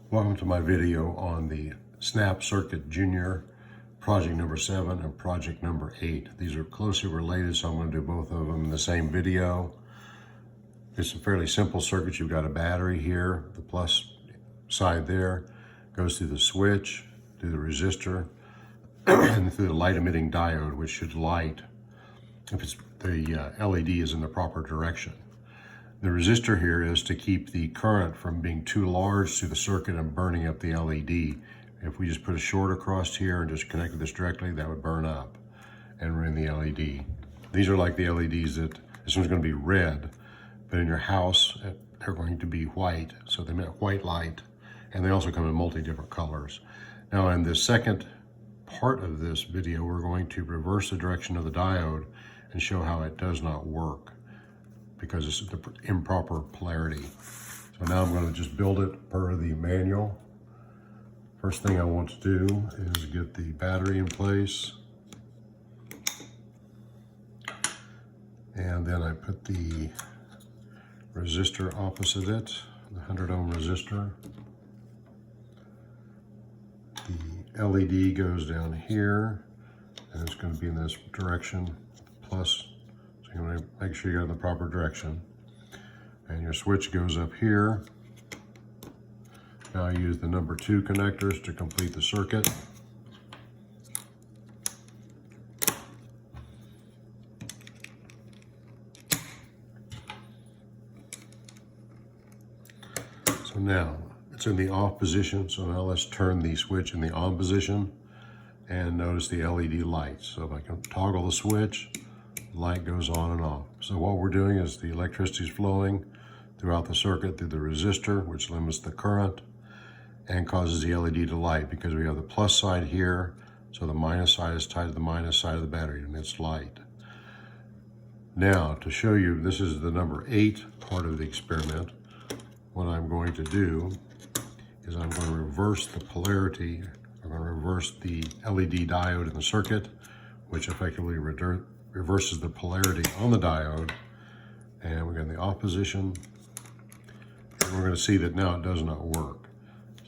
Welcome to my video on the Snap Circuit Junior, project number 7 and project number 8. These are closely related, so I'm going to do both of them in the same video. It's a fairly simple circuit. You've got a battery here, the plus side there, goes through the switch, through the resistor, and through the light emitting diode, which should light if the LED is in the proper direction. The resistor here is to keep the current from being too large through the circuit and burning up the LED. If we just put a short across here and just connected this directly, that would burn up and ruin the LED. These are like the LEDs that, this one's going to be red, but in your house, they're going to be white. So they emit white light, and they also come in multi-different colors. Now in the second part of this video, we're going to reverse the direction of the diode and show how it does not work, because it's the improper polarity. So now I'm going to just build it per the manual. First thing I want to do is get the battery in place. And then I put the resistor opposite it, the 100 ohm resistor. The LED goes down here, and it's going to be in this direction, plus. You want to make sure you go in the proper direction. And your switch goes up here. Now I use the number 2 connectors to complete the circuit. So now it's in the off position. So now let's turn the switch in the on position and notice the LED lights. So if I can toggle the switch, light goes on and off. So what we're doing is the electricity is flowing throughout the circuit through the resistor, which limits the current and causes the LED to light, because we have the plus side here, so the minus side is tied to the minus side of the battery and it's light. Now to show you, this is the number 8 part of the experiment. What I'm going to do is I'm going to reverse the polarity. I'm going to reverse the LED diode in the circuit, which effectively reverses the polarity on the diode, and we're going to the off position, and we're going to see that now it does not work.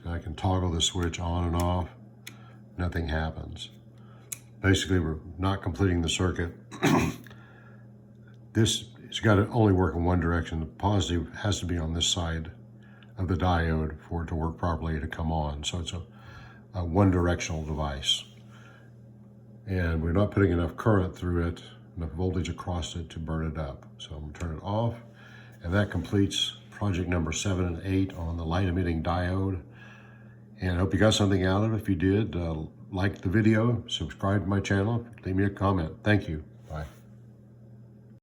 So I can toggle the switch on and off, nothing happens. Basically, we're not completing the circuit. This has got to only work in one direction. The positive has to be on this side of the diode for it to work properly to come on. So it's a one-directional device. And we're not putting enough current through it, enough voltage across it to burn it up. So I'm gonna turn it off, and that completes project number 7 and 8 on the light emitting diode. And I hope you got something out of it. If you did, like the video, subscribe to my channel, leave me a comment. Thank you.